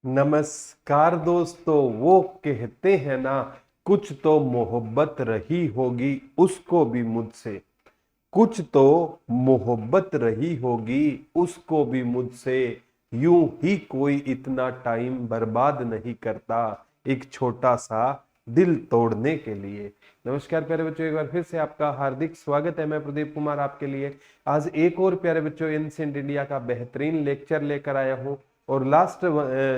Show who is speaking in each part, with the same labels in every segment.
Speaker 1: नमस्कार दोस्तों। वो कहते हैं ना, कुछ तो मोहब्बत रही होगी उसको भी मुझसे, कुछ तो मोहब्बत रही होगी उसको भी मुझसे। यूं ही कोई इतना टाइम बर्बाद नहीं करता एक छोटा सा दिल तोड़ने के लिए। नमस्कार प्यारे बच्चों, एक बार फिर से आपका हार्दिक स्वागत है। मैं प्रदीप कुमार आपके लिए आज एक और प्यारे बच्चों एंशिएंट इंडिया का बेहतरीन लेक्चर लेकर आया हूं। और लास्ट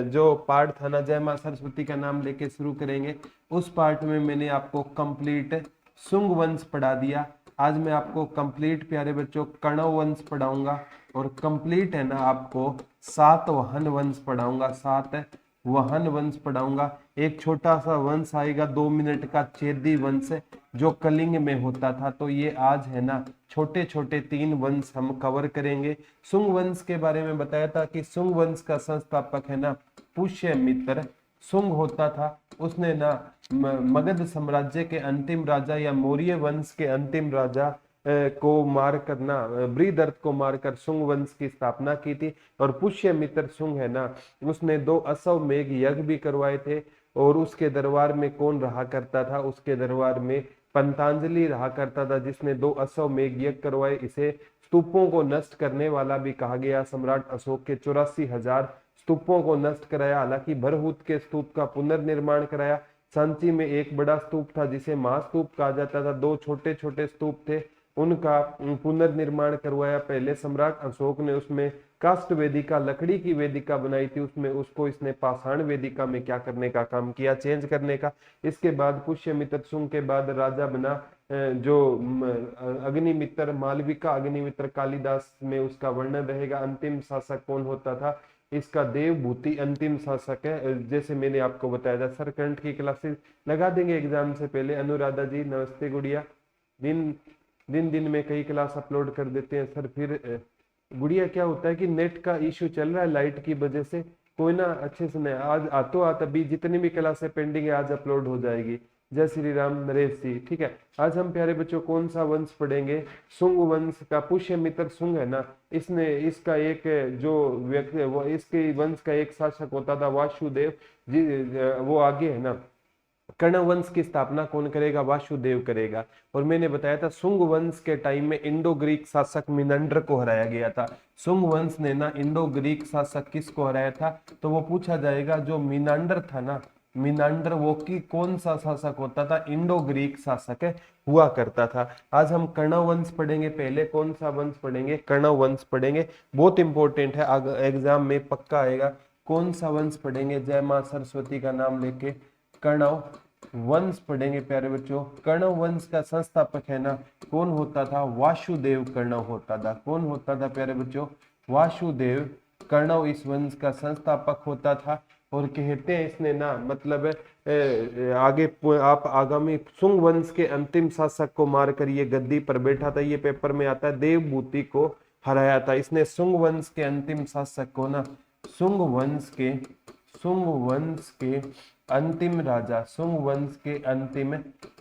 Speaker 1: जो पार्ट था ना, जय मां सरस्वती का नाम लेके शुरू करेंगे, उस पार्ट में मैंने आपको कंप्लीट शुंग वंश पढ़ा दिया। आज मैं आपको कंप्लीट प्यारे बच्चों कण्व वंश पढ़ाऊंगा और कंप्लीट है ना आपको सातवाहन वंश पढ़ाऊंगा। सातवाहन वंश पढ़ाऊंगा। एक छोटा सा वंश आएगा 2 मिनट का, चेदी वंश, जो कलिंग में होता था। तो ये आज है ना छोटे छोटे 3 वंश हम कवर करेंगे। शुंग वंश के बारे में बताया था कि शुंग वंश का संस्थापक है ना पुष्यमित्र शुंग होता था। उसने ना मगध साम्राज्य के अंतिम राजा या मौर्य वंश के अंतिम राजा को मार कर ना बृहदर्थ को मारकर शुंग वंश की स्थापना की थी। और पुष्यमित्र शुंग है ना, उसने 2 अश्वमेध यज्ञ भी करवाए थे। और उसके दरबार में कौन रहा करता था? उसके दरबार में पंतंजलि रहा करता था, जिसने 2 अश्वमेध यज्ञ करवाए। इसे स्तूपों को नष्ट करने वाला भी कहा गया। सम्राट अशोक के 84,000 स्तूपों को नष्ट कराया। हालांकि भरहुत के स्तूप का पुनर्निर्माण कराया। सांची में एक बड़ा स्तूप था जिसे महास्तूप कहा जाता था। 2 छोटे छोटे स्तूप थे, उनका पुनर्निर्माण करवाया। पहले सम्राट अशोक ने उसमें काष्ठ वेदिका, लकड़ी की वेदिका बनाई थी, उसमें उसको इसने पाषाण वेदिका में क्या करने का काम किया? चेंज करने का। इसके बाद पुष्यमित्र शुंग के बाद राजा बना जो अग्निमित्र, मालविका अग्निमित्र। कालिदास में उसका वर्णन रहेगा। अंतिम शासक कौन होता था? इसका देवभूति अंतिम शासक है, जैसे मैंने आपको बताया था। सर करंट की क्लासेस लगा देंगे एग्जाम से पहले। अनुराधा जी नमस्ते गुड़िया। दिन दिन में कई क्लास अपलोड कर देते हैं सर। फिर गुड़िया क्या होता है कि नेट का इश्यू चल रहा है लाइट की वजह से, कोई ना अच्छे से नहीं। आज आतो आता भी जितनी भी क्लासें पेंडिंग है आज अपलोड हो जाएगी। जय श्री राम नरेश जी। ठीक है, आज हम प्यारे बच्चों कौन सा वंश पढ़ेंगे? शुंग वंश का। पुष्यमित्र शुंग है ना, इसने इसका एक जो व्यक्ति वो इसके वंश का एक शासक होता था वासुदेव जी। वो आगे है ना कर्ण वंश की स्थापना कौन करेगा? वासुदेव करेगा। और मैंने बताया था शुंग वंश के टाइम में इंडो ग्रीक शासक मिनंडर को हराया गया था। शुंग वंश ने ना इंडो ग्रीक शासक किसको हराया था? तो वो पूछा जाएगा। जो मिनांडर था ना, मिनांडर वो की कौन सा शासक होता था? इंडो ग्रीक शासक हुआ करता था। आज हम कर्ण वंश पढ़ेंगे। पहले कौन सा वंश पढ़ेंगे? कर्ण वंश पढ़ेंगे। बहुत इंपॉर्टेंट है, एग्जाम में पक्का आएगा। कौन सा वंश पढ़ेंगे? जय मां सरस्वती का नाम लेके कर्ण वंश पढ़ेंगे प्यारे बच्चों। कर्ण वंश का संस्थापक है ना कौन होता था? वासुदेव कर्ण होता था। कौन होता था प्यारे बच्चों? वासुदेव कर्ण इस वंश का संस्थापक होता था। और कहते हैं इसने ना मतलब आगे आप आगामी शुंग वंश के अंतिम शासक को मारकर ये गद्दी पर बैठा था। ये पेपर में आता है, देवभूति को हराया था इसने। शुंग वंश के अंतिम शासक को ना शुंग वंश के शुंग वंश के अंतिम राजा, शुंग वंश के अंतिम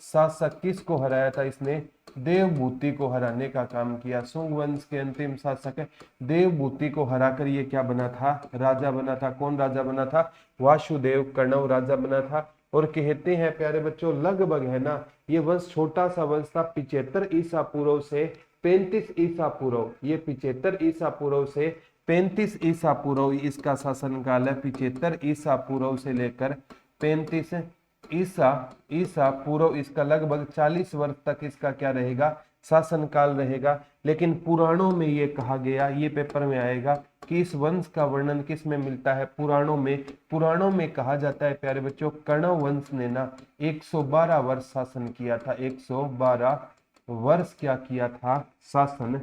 Speaker 1: शासक किसको हराया था इसने? देवभूति को हराने का काम किया। शुंग वंश के अंतिम शासक देवभूति को हराकर ये क्या बना था? राजा बना था। कौन राजा बना था? वासुदेव कर्ण राजा बना था। और कहते हैं प्यारे बच्चों लगभग है ना ये वंश छोटा सा वंश था। 75 ईसा पूर्व से 35 ईसा पूर्व, ये 75 ईसा पूर्व से 35 ईसा पूर्व इसका शासनकाल है। 75 ईसा पूर्व से लेकर 35 ईसा ईसा पूर्व इसका लगभग 40 वर्ष तक इसका क्या रहेगा? शासनकाल रहेगा। लेकिन पुराणों में ये कहा गया, ये पेपर में आएगा कि इस वंश का वर्णन किस में मिलता है? पुराणों में। पुराणों में कहा जाता है प्यारे बच्चों कर्ण वंश ने ना 112 वर्ष शासन किया था। 112 वर्ष क्या किया था? शासन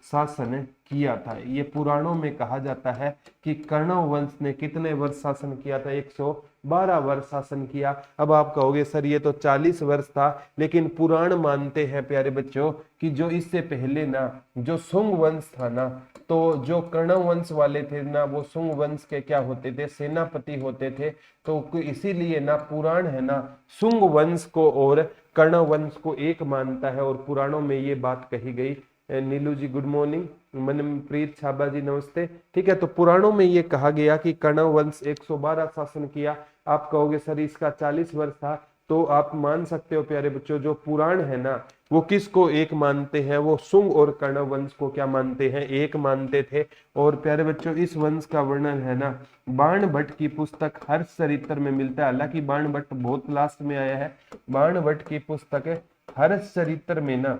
Speaker 1: शासन किया था। ये पुराणों में कहा जाता है कि कर्ण वंश ने कितने वर्ष शासन किया था? 112 वर्ष शासन किया। अब आप कहोगे सर ये तो 40 वर्ष था, लेकिन पुराण मानते हैं प्यारे बच्चों कि जो इससे पहले ना जो शुंग वंश था ना, तो जो कर्ण वंश वाले थे ना वो शुंग वंश के क्या होते थे? सेनापति होते थे। तो इसीलिए ना पुराण है ना शुंग वंश को और कर्ण वंश को एक मानता है। और पुराणों में ये बात कही गई। नीलू जी गुड मॉर्निंग। मनप्रीत छाबा जी नमस्ते। ठीक है, तो पुराणों में ये कहा गया कि कण्व वंश 112 शासन किया। आप कहोगे सर इसका 40 वर्ष था, तो आप मान सकते हो प्यारे बच्चों, जो पुराण है ना वो किसको एक मानते हैं, वो शुंग और कण्व वंश को क्या मानते हैं, एक मानते थे। और प्यारे बच्चों इस वंश का वर्णन है ना बाण भट्ट की पुस्तक हर्षचरित्र में मिलता है। हालांकि बाण भट्ट बहुत लास्ट में आया है। बाण भट्ट की पुस्तक हर्षचरित्र में ना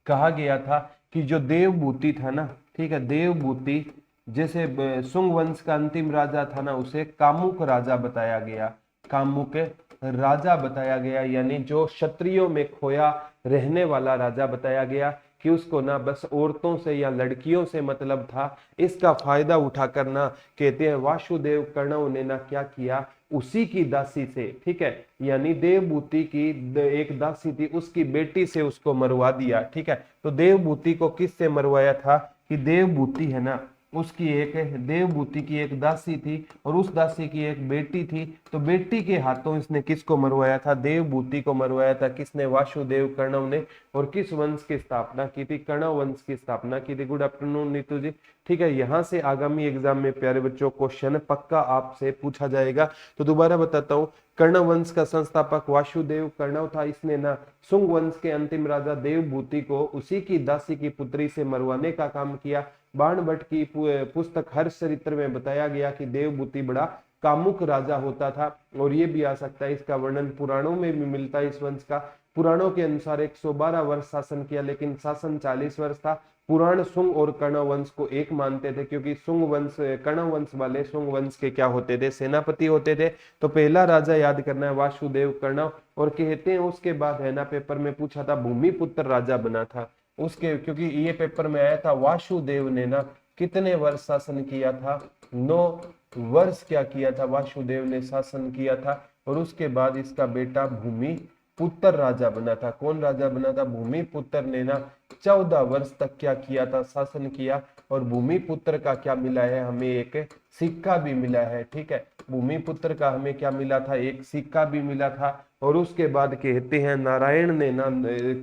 Speaker 1: कहा गया था कि जो देवभूति था ना, ठीक है, देवभूति जैसे शुंग वंश का अंतिम राजा था ना, उसे कामुक राजा बताया गया। कामुक राजा बताया गया, यानी जो क्षत्रियों में खोया रहने वाला राजा बताया गया, कि उसको ना बस औरतों से या लड़कियों से मतलब था। इसका फायदा उठाकर ना कहते हैं वासुदेव कर्ण ने ना क्या किया, उसी की दासी से, ठीक है, यानी देवभूति की एक दासी थी, उसकी बेटी से उसको मरवा दिया। ठीक है, तो देवभूति को किससे मरवाया था, कि देवभूति है ना उसकी एक देवभूति की एक दासी थी और उस दासी की एक बेटी थी। तो बेटी के हाथों इसने किसको मरवाया था, देवभूति को मरवाया था। किसने, वासुदेव कर्ण ने। और किस वंश की स्थापना की थी, कर्ण वंश की स्थापना की थी। गुड आफ्टरनून नीतू जी। ठीक है, यहाँ से आगामी एग्जाम में प्यारे बच्चों क्वेश्चन पक्का आपसे पूछा जाएगा। तो दोबारा बताता हूँ, कर्ण वंश का संस्थापक वासुदेव कर्ण था। इसने ना शुंग वंश के अंतिम राजा देवभूति को उसी की दासी की पुत्री से मरवाने का काम किया। बाण भट्ट की पुस्तक हर्षचरित्र में बताया गया कि देवभूति बड़ा कामुक राजा होता था। और ये भी आ सकता है, इसका वर्णन पुराणों में भी मिलता है। इस वंश का पुराणों के अनुसार 112 वर्ष शासन किया, लेकिन शासन 40 वर्ष था। पुराण शुंग और कर्ण वंश को एक मानते थे, क्योंकि शुंग वंश कर्ण वंश वाले शुंग वंश के क्या होते थे, सेनापति होते थे। तो पहला राजा याद करना है वासुदेव कर्ण। और कहते हैं उसके बाद है ना पेपर में पूछा था भूमिपुत्र राजा बना था उसके, क्योंकि ये पेपर में आया था वासुदेव ने ना कितने वर्ष शासन किया था, 9 वर्ष क्या किया था, वासुदेव ने शासन किया था। और उसके बाद इसका बेटा भूमिपुत्र राजा बना था। कौन राजा बना था, भूमिपुत्र ने ना 14 वर्ष तक क्या किया था, शासन किया। और भूमिपुत्र का क्या मिला है, हमें एक सिक्का भी मिला है। ठीक है, भूमिपुत्र का हमें क्या मिला था, एक सिक्का भी मिला था। और उसके बाद कहते हैं नारायण ने ना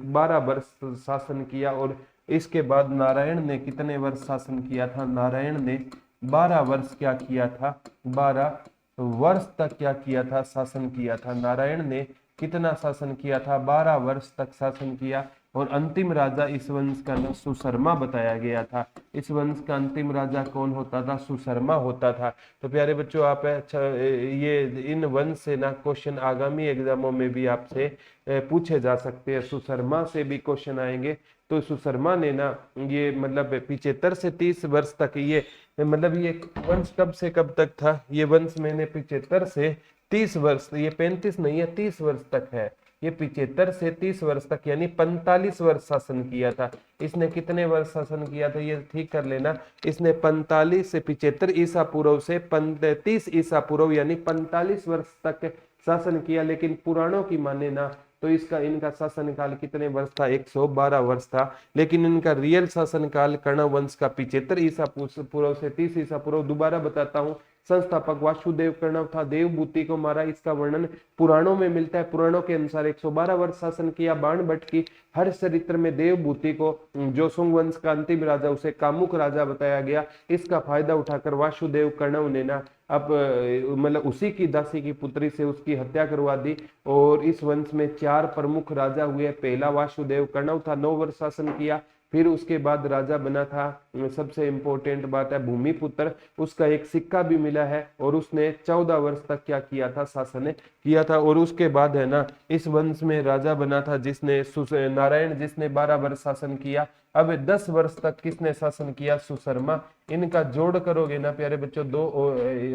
Speaker 1: 12 वर्ष शासन किया। और इसके बाद नारायण ने कितने वर्ष शासन किया था, नारायण ने 12 वर्ष क्या किया था, 12 वर्ष तक क्या किया था, शासन किया था। नारायण ने कितना शासन किया था, 12 वर्ष तक शासन किया। और अंतिम राजा इस वंश का नाम सुशर्मा बताया गया था। इस वंश का अंतिम राजा कौन होता था, सुशर्मा होता था। तो प्यारे बच्चों आप अच्छा ये इन वंश से ना क्वेश्चन आगामी एग्जामों में भी आपसे पूछे जा सकते हैं। सुशर्मा से भी क्वेश्चन आएंगे। तो सुशर्मा ने ना ये मतलब 75 से 30 वर्ष तक ये मतलब ये वंश कब से कब तक था, ये वंश मैंने 75 से 30 वर्ष, ये 35 नहीं है 30 वर्ष तक है। ये 75 से 30 वर्ष तक यानी 45 वर्ष शासन किया था। इसने कितने वर्ष शासन किया था, ये ठीक कर लेना। इसने 45 से 75 ईसा पूर्व से 30 ईसा पूर्व यानी 45 वर्ष तक शासन किया। लेकिन पुराणों की माने ना तो इनका शासनकाल कितने वर्ष था, 112 वर्ष था। लेकिन इनका रियल शासनकाल कर्ण वंश का 75 ईसा पूर्व से 30 ईसा पूर्व। दोबारा बताता हूँ, संस्थापक वासुदेव कर्ण था, देवभूति को मारा। इसका वर्णन पुराणों में मिलता है। पुराणों के अनुसार 112 वर्ष शासन किया। बाण भट्ट की हर्षचरित्र में देवभूति को, जो शुंग वंश का अंतिम राजा, उसे कामुक राजा बताया गया। इसका फायदा उठाकर वासुदेव कर्ण ने ना अब मतलब उसी की दासी की पुत्री से उसकी हत्या करवा दी। और इस वंश में 4 प्रमुख राजा हुए। पहला वासुदेव कर्ण था, 9 वर्ष शासन किया। फिर उसके बाद राजा बना था, सबसे इंपॉर्टेंट बात है भूमिपुत्र, उसका एक सिक्का भी मिला है। और उसने 14 वर्ष तक क्या किया था, शासन किया था। और उसके बाद है ना इस वंश में राजा बना था जिसने नारायण, जिसने 12 वर्ष शासन किया। अब 10 वर्ष तक किसने शासन किया, सुशर्मा। इनका जोड़ करोगे ना प्यारे बच्चों, 2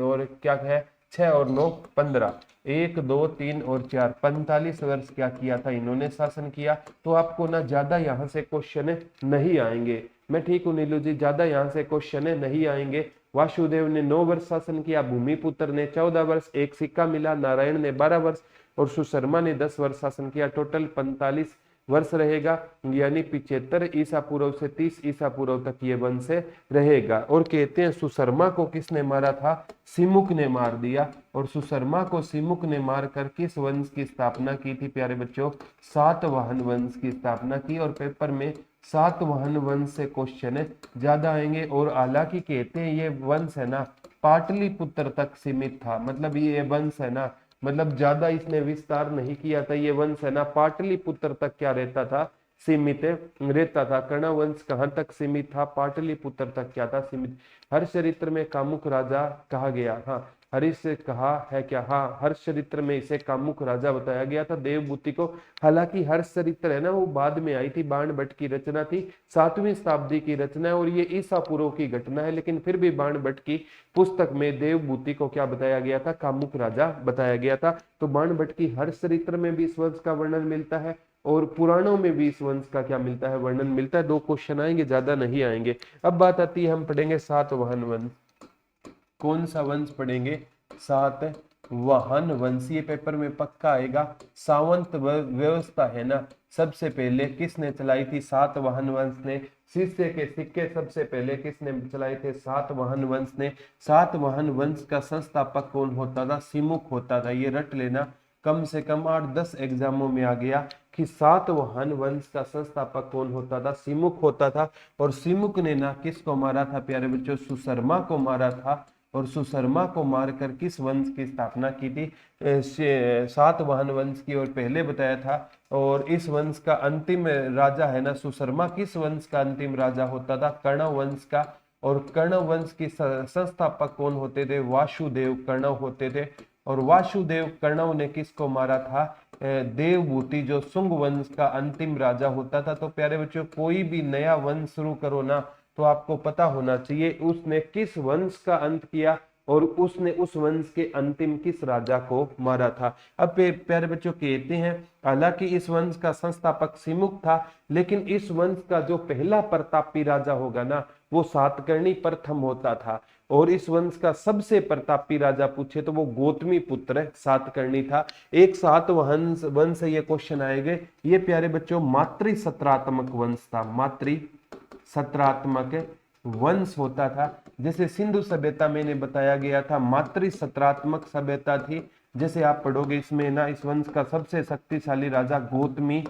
Speaker 1: और क्या है, 6 और 9 15, 1 2 3 और 4, 45 वर्ष क्या किया था इन्होंने, शासन किया। तो आपको ना ज्यादा यहाँ से क्वेश्चन नहीं आएंगे। मैं ठीक हूँ नीलू जी, ज्यादा यहाँ से क्वेश्चन नहीं आएंगे। वासुदेव ने 9 वर्ष शासन किया, भूमिपुत्र ने 14 वर्ष, एक सिक्का मिला, नारायण ने 12 वर्ष और सुशर्मा ने 10 वर्ष शासन किया। टोटल 45 वर्ष रहेगा, यानी 75 ईसा पूर्व से 30 ईसा पूर्व तक ये वंश रहेगा। और कहते हैं सुशर्मा को किसने मारा था, सिमुक ने मार दिया। और सुशर्मा को सिमुक ने मारकर किस वंश की स्थापना की थी प्यारे बच्चों, सातवाहन वंश की स्थापना की। और पेपर में सातवाहन वंश से क्वेश्चन ज्यादा आएंगे। और हालांकि कहते हैं ये वंश है ना पाटलिपुत्र तक सीमित था, मतलब ये वंश है ना मतलब ज्यादा इसने विस्तार नहीं किया था। ये वंश है ना पाटलिपुत्र तक क्या रहता था, सीमित रहता था। कर्ण वंश कहाँ तक सीमित था, पाटलिपुत्र तक क्या था, सीमित। हर्षचरित्र में कामुक राजा कहा गया, हाँ हरीश से कहा है क्या, हाँ हर्षचरित्र में इसे कामुक राजा बताया गया था देवभूति को। हालांकि हर्षचरित्र है ना वो बाद में आई थी, बाणभट्ट की रचना थी, 7वीं शताब्दी की रचना है और ये ईसा पूर्व की घटना है। लेकिन फिर भी बाणभट्ट की पुस्तक में देवभूति को क्या बताया गया था, कामुक राजा बताया गया था। तो बाणभट्ट की हर्षचरित्र में भी इस वंश का वर्णन मिलता है और पुराणों में भी इस वंश का क्या मिलता है, वर्णन मिलता है। 2 क्वेश्चन आएंगे, ज्यादा नहीं आएंगे। अब बात आती है, हम पढ़ेंगे सातवाहन वंश। कौन सा वंश पढ़ेंगे, सातवाहन वंश। ये पेपर में पक्का आएगा। सावंत व्यवस्था है ना सबसे पहले किसने चलाई थी, सातवाहन वंश ने। शिष्य के सिक्के सबसे पहले किसने चलाए थे, सातवाहन वंश ने। सातवाहन वंश का संस्थापक कौन होता था, सिमुक होता था। ये रट लेना, कम से कम 8-10 एग्जामों में आ गया कि सातवाहन वंश का संस्थापक कौन होता था, सिमुक होता था। और सिमुक ने ना किसको मारा था प्यारे बच्चों, सुशर्मा को मारा था। और सुशर्मा को मारकर किस वंश की स्थापना की थी, सातवाहन वंश की। और पहले बताया था। और इस वंश का अंतिम राजा है ना सुशर्मा, किस वंश का अंतिम राजा होता था, कर्ण वंश का। और कर्ण वंश की संस्थापक कौन होते थे, वासुदेव कर्ण होते थे। और वासुदेव कर्ण ने किसको मारा था, देवभूति जो शुंग वंश का अंतिम राजा होता था। तो प्यारे बच्चों कोई भी नया वंश शुरू करो ना तो आपको पता होना चाहिए उसने किस वंश का अंत किया और उसने उस वंश के अंतिम किस राजा को मारा था। अब प्यारे बच्चों कहते हैं हालांकि इस वंश का संस्थापक सिमुक था, लेकिन इस वंश का जो पहला प्रतापी राजा होगा ना वो सातकर्णी प्रथम होता था। और इस वंश का सबसे प्रतापी राजा पूछे तो वो गौतमी पुत्र सातकर्णी था। एक सातवाहन वंश ये क्वेश्चन आएंगे। ये प्यारे बच्चों मातृ सत्रात्मक वंश था, मातृ सत्रात्मक वंश होता था। जैसे सिंधु सभ्यता में बताया गया था मातृ सत्रात्मक सभ्यता थी। जैसे आप पढ़ोगे इसमें ना इस वंश का सबसे शक्तिशाली राजा गौतमी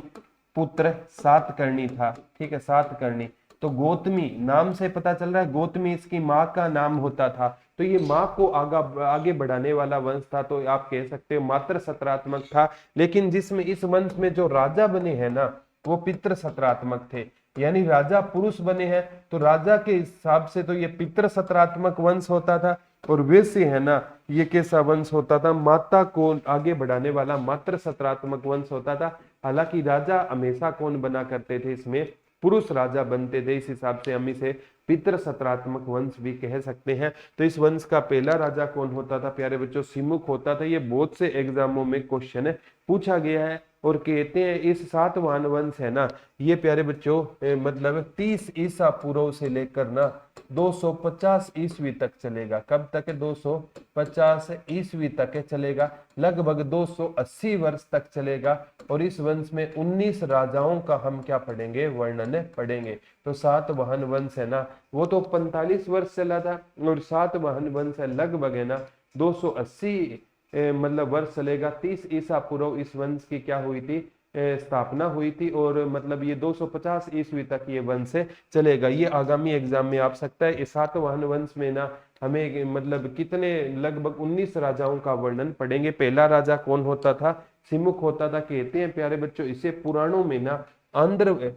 Speaker 1: पुत्र सातकर्णी था, ठीक है सातकर्णी। तो गौतमी नाम से पता चल रहा है गौतमी इसकी माँ का नाम होता था। तो ये माँ को आगे बढ़ाने वाला वंश था। तो आप कह सकते हो मातृ सत्रात्मक था। लेकिन जिसमें इस वंश में जो राजा बने हैं ना वो पितृ सत्रात्मक थे, यानी राजा पुरुष बने हैं। तो राजा के हिसाब से तो ये पितृ सत्रात्मक वंश होता था। और वैसे है ना ये कैसा वंश होता था, माता को आगे बढ़ाने वाला मातृ सत्रात्मक वंश होता था। हालांकि राजा हमेशा कौन बना करते थे, इसमें पुरुष राजा बनते थे। इस हिसाब से हम इसे पितृ सत्रात्मक वंश भी कह सकते हैं। तो इस वंश का पहला राजा कौन होता था प्यारे बच्चों, सिमुक होता था। ये बहुत से एग्जामों में क्वेश्चन पूछा गया है। और कहते हैं इस सातवाहन वंश है ना ये प्यारे बच्चों मतलब 30 ईसा पूर्व से लेकर ना 250 ईस्वी तक चलेगा। कब तक, 250 ईस्वी तक चलेगा, लगभग 280 वर्ष तक चलेगा। और इस वंश में 19 राजाओं का हम क्या पढ़ेंगे, वर्णन पढ़ेंगे। तो सातवाहन वंश है ना वो तो 45 वर्ष चला था। और सातवाहन वंश है लगभग है ना 280 मतलब वर्ष चलेगा। 30 ईसा पूर्व इस वंश की क्या हुई थी, स्थापना हुई थी। और मतलब ये 250 ईस्वी तक ये वंश चलेगा। ये आगामी एग्जाम में आ सकता है। इस सातवाहन वंश में ना हमें मतलब कितने लगभग 19 राजाओं का वर्णन पढ़ेंगे। पहला राजा कौन होता था, सिमुक होता था। कहते हैं प्यारे बच्चों इसे पुराणों में ना आंध्र,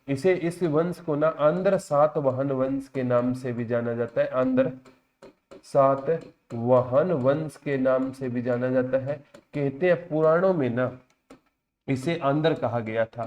Speaker 1: इसे इस वंश को ना आंध्र सातवाहन वंश के नाम से भी जाना जाता है। आंध्र सातवाहन वंश के नाम से भी जाना जाता है। कहते हैं पुराणों में ना इसे आंध्र कहा गया था।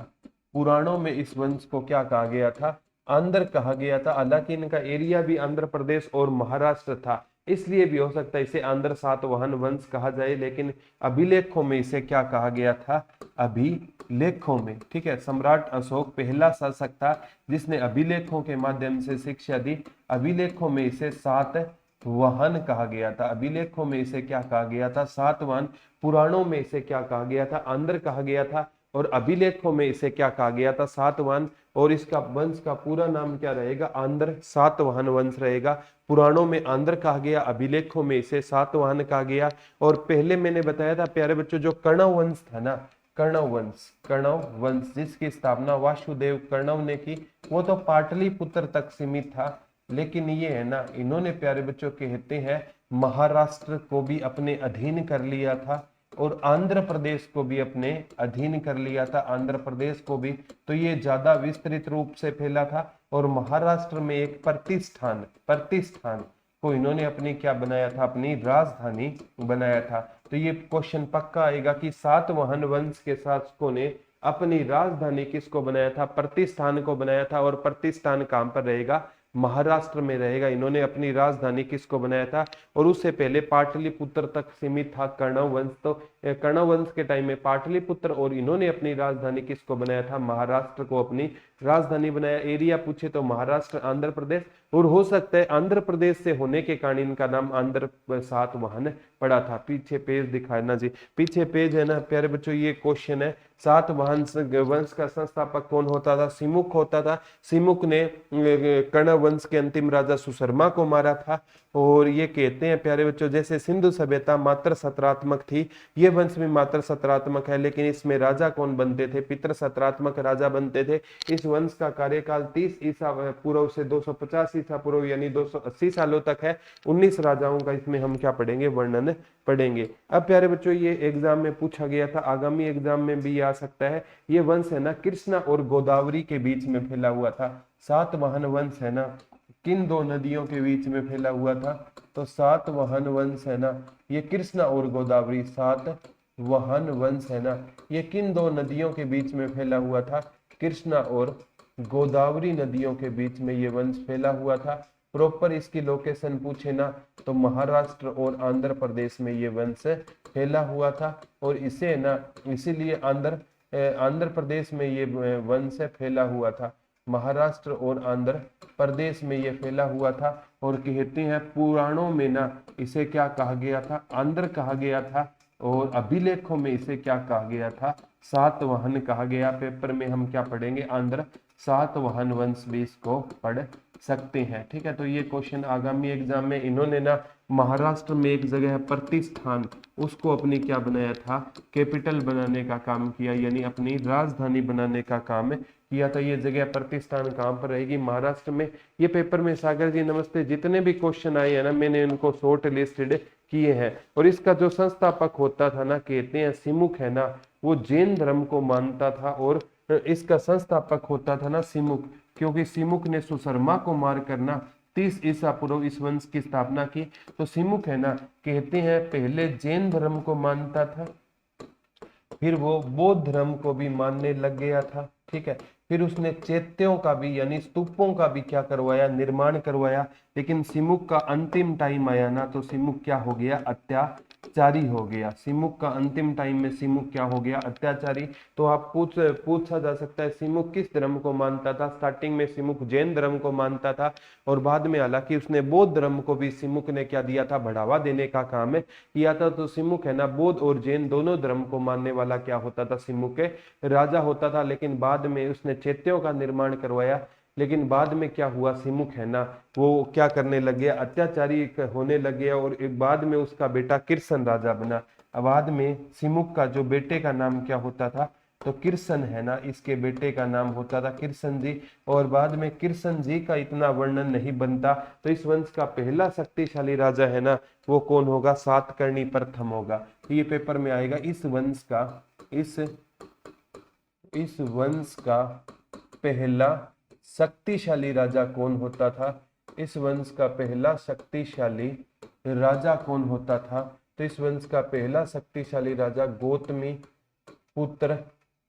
Speaker 1: पुराणों में इस वंश को क्या कहा गया था, आंध्र कहा गया था। हालांकि इनका एरिया भी आंध्र प्रदेश और महाराष्ट्र था, इसलिए भी हो सकता है इसे आंध्र सातवाहन वंश कहा जाए। लेकिन अभिलेखों में इसे क्या कहा गया था, अभिलेखों में, ठीक है। सम्राट अशोक पहला शासक था जिसने अभिलेखों के माध्यम से शिक्षा दी। अभिलेखों में इसे सातवाहन कहा गया था। अभिलेखों में इसे क्या कहा गया था, सातवाहन। पुराणों में इसे क्या कहा गया था, आंध्र कहा गया था। और अभिलेखों में इसे क्या कहा गया था, सातवाहन। और इसका वंश का पूरा नाम क्या रहेगा, आंध्र सातवाहन वंश रहेगा। पुराणों में आंध्र कहा गया, अभिलेखों में इसे सातवाहन कहा गया। और पहले मैंने बताया था प्यारे बच्चों जो कर्ण वंश था ना, कण्व वंश, कण्व वंश जिसकी स्थापना वासुदेव कण्व ने की, वो तो पाटलिपुत्र तक सीमित था। लेकिन ये है ना, इन्होंने प्यारे बच्चों कहते हैं महाराष्ट्र को भी अपने अधीन कर लिया था और आंध्र प्रदेश को भी अपने अधीन कर लिया था, आंध्र प्रदेश को भी। तो ये ज्यादा विस्तृत रूप से फैला था और महाराष्ट्र में एक प्रतिष्ठान प्रतिष्ठान को इन्होंने अपनी क्या बनाया था, अपनी राजधानी बनाया था। तो ये क्वेश्चन पक्का आएगा कि सातवाहन वंश के शासकों ने अपनी राजधानी किसको बनाया था, प्रतिष्ठान को बनाया था। और प्रतिष्ठान कहां पर रहेगा, महाराष्ट्र में रहेगा। इन्होंने अपनी राजधानी किसको बनाया था, और उससे पहले पाटलिपुत्र तक सीमित था कण्व वंश। तो कण्व वंश के टाइम में पाटलिपुत्र, और इन्होंने अपनी राजधानी किसको बनाया था, महाराष्ट्र को अपनी राजधानी बनाया। एरिया पूछे तो महाराष्ट्र, आंध्र प्रदेश, और हो सकता है आंध्र प्रदेश से होने के कारण इनका नाम आंध्र सातवाहन पड़ा था। पीछे पेज दिखाना जी, पीछे पेज है ना प्यारे बच्चों, ये क्वेश्चन है सातवाहन वंश का संस्थापक कौन होता था, सिमुक होता था। सिमुक ने कण्व वंश के अंतिम राजा सुशर्मा को मारा था। और ये कहते हैं प्यारे बच्चों, जैसे सिंधु सभ्यता मात्र सत्रात्मक थी, ये वंश भी मात्र सत्रात्मक है, लेकिन इसमें राजा कौन बनते थे, पितृ सत्रात्मक राजा बनते थे। इस वंश का कार्यकाल 30 ईसा पूर्व से 250 ईसा पूर्व यानी 280 सालों तक है। 19 राजाओं का इसमें हम क्या पढ़ेंगे, वर्णन पढ़ेंगे। अब प्यारे बच्चों, ये एग्जाम में पूछा गया था, आगामी एग्जाम में भी आ सकता है। ये वंश है ना कृष्णा और गोदावरी के बीच में फैला हुआ था। सातवाहन वंश है ना किन दो नदियों के बीच में फैला हुआ था, तो सातवाहन वंश है ना ये कृष्णा और गोदावरी, सातवाहन वंश है ना ये किन दो नदियों के बीच में फैला हुआ था, कृष्णा और गोदावरी नदियों के बीच में ये वंश फैला हुआ था। प्रॉपर इसकी लोकेशन पूछे ना तो महाराष्ट्र और आंध्र प्रदेश में ये वंश फैला हुआ था। और इसे ना इसीलिए आंध्र प्रदेश में ये वंश फैला हुआ था, महाराष्ट्र और आंध्र प्रदेश में ये फैला हुआ था। और कहते हैं पुराणों में ना इसे क्या कहा गया था, आंध्र कहा गया था, और अभिलेखों में इसे क्या कहा गया था, सातवाहन कहा गया। पेपर में हम क्या पढ़ेंगे, आंध्र सातवाहन वंश भी इसको पढ़ सकते हैं। ठीक है, तो ये क्वेश्चन आगामी एग्जाम में इन्होंने ना महाराष्ट्र में एक जगह है प्रतिष्ठान, उसको अपनी क्या बनाया था, कैपिटल बनाने का काम किया, यानी अपनी राजधानी बनाने का काम किया था। ये जगह प्रतिष्ठान कहाँ पर रहेगी, महाराष्ट्र में। ये पेपर में सागर जी नमस्ते, जितने भी क्वेश्चन आए हैं ना मैंने इनको शॉर्ट लिस्टेड किए हैं। और इसका जो संस्थापक होता था ना, कहते हैं सिमुक है ना, वो जैन धर्म को मानता था। और इसका संस्थापक होता था ना सिमुक, क्योंकि सिमुक ने सुशर्मा को मार कर ना 30 ईसा पूर्व इस वंश की स्थापना की। तो सिमुक है ना कहते हैं पहले जैन धर्म को मानता था, फिर वो बौद्ध धर्म को भी मानने लग गया था। ठीक है, फिर उसने चैत्यों का भी यानी स्तूपों का भी क्या करवाया, निर्माण करवाया। लेकिन सिमुक का अंतिम टाइम आया ना तो सिमुक क्या हो गया, अत्याचारी हो गया। सिमुक का अंतिम टाइम में सिमुक क्या हो गया, अत्याचारी। तो आप पूछा जा सकता है सिमुक किस धर्म को मानता था। स्टार्टिंग में सिमुक जैन धर्म को मानता था, और बाद में हालांकि उसने बौद्ध धर्म को भी सिमुक ने क्या दिया था, बढ़ावा देने का काम किया था। तो सिमुक है ना बौद्ध और जैन दोनों धर्म को मानने वाला क्या होता था, सिमुक राजा होता था। लेकिन बाद में उसने चैत्यों का निर्माण करवाया। लेकिन बाद में क्या हुआ, सिमुक है ना वो क्या करने लग गया, अत्याचारी होने लग गया। और एक बाद में उसका बेटा किरसन राजा बना। बाद में सिमुक का जो बेटे का नाम क्या होता था, तो किरसन है ना, इसके बेटे का नाम होता था किरसन जी। और बाद में किरसन जी का इतना वर्णन नहीं बनता। तो इस वंश का पहला शक्तिशाली राजा है ना वो कौन होगा, सातकर्णी प्रथम होगा। तो ये पेपर में आएगा। इस वंश का पहला शक्तिशाली राजा कौन होता था, इस वंश का पहला शक्तिशाली राजा कौन होता था। तो इस वंश का पहला शक्तिशाली राजा गौतमी पुत्र,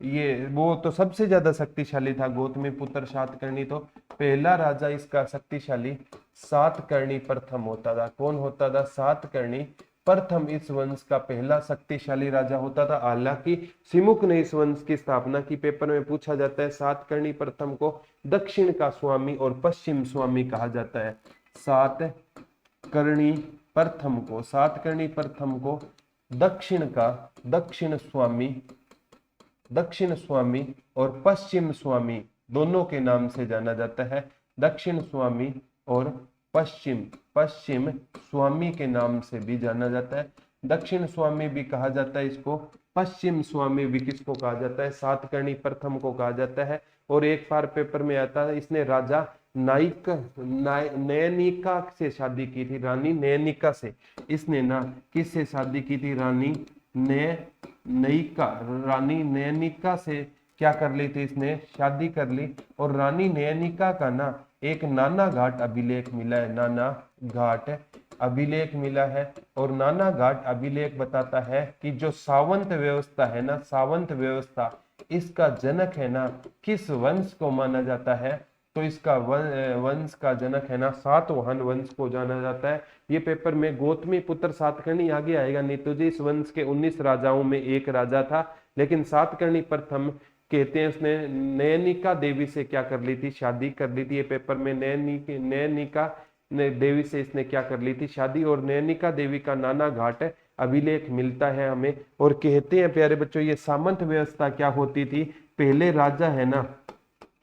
Speaker 1: ये वो तो सबसे ज्यादा शक्तिशाली था, गौतमी पुत्र सातकर्णी। तो पहला राजा इसका शक्तिशाली सातकर्णी प्रथम होता था। कौन होता था, सातकर्णी प्रथम इस वंश का पहला शक्तिशाली राजा होता था। हालांकि सिमुक ने इस वंश की स्थापना की। पेपर में पूछा जाता है सातकर्णी प्रथम को दक्षिण का स्वामी और पश्चिम स्वामी कहा जाता है। सातकर्णी प्रथम को दक्षिण स्वामी और पश्चिम स्वामी दोनों के नाम से जाना जाता है। दक्षिण स्वामी और पश्चिम स्वामी के नाम से भी जाना जाता है। दक्षिण स्वामी भी कहा जाता है इसको, पश्चिम स्वामी भी किसको कहा जाता है, सातकर्णी प्रथम को कहा जाता है। और एक बार पेपर में आता है, इसने राजा नयनिका से शादी की थी, रानी नयनिका से। इसने ना किससे शादी की थी, रानी नयनिका से क्या कर ली थी, इसने शादी कर ली। और रानी नयनिका का ना एक नाना घाट अभिलेख मिला है, नाना घाट अभिलेख मिला है। और नाना घाट अभिलेख बताता है कि जो सावंत व्यवस्था है ना, सावंत व्यवस्था, इसका जनक है ना किस वंश को माना जाता है, तो इसका वंश का जनक है ना सातवाहन वंश को जाना जाता है। ये पेपर में गौतमी पुत्र सातकर्णी आगे आएगा, नहीं तो जी इस वंश के 19 राजाओं में एक राजा था, लेकिन सातकर्णी प्रथम कहते हैं उसने नयनिका देवी से क्या कर ली थी, शादी कर ली थी। ये पेपर में नयनिका देवी से इसने क्या कर ली थी, शादी। और नयनिका देवी का नाना घाट अभिलेख मिलता है हमें। और कहते हैं प्यारे बच्चों, ये सामंत व्यवस्था क्या होती थी, पहले राजा है ना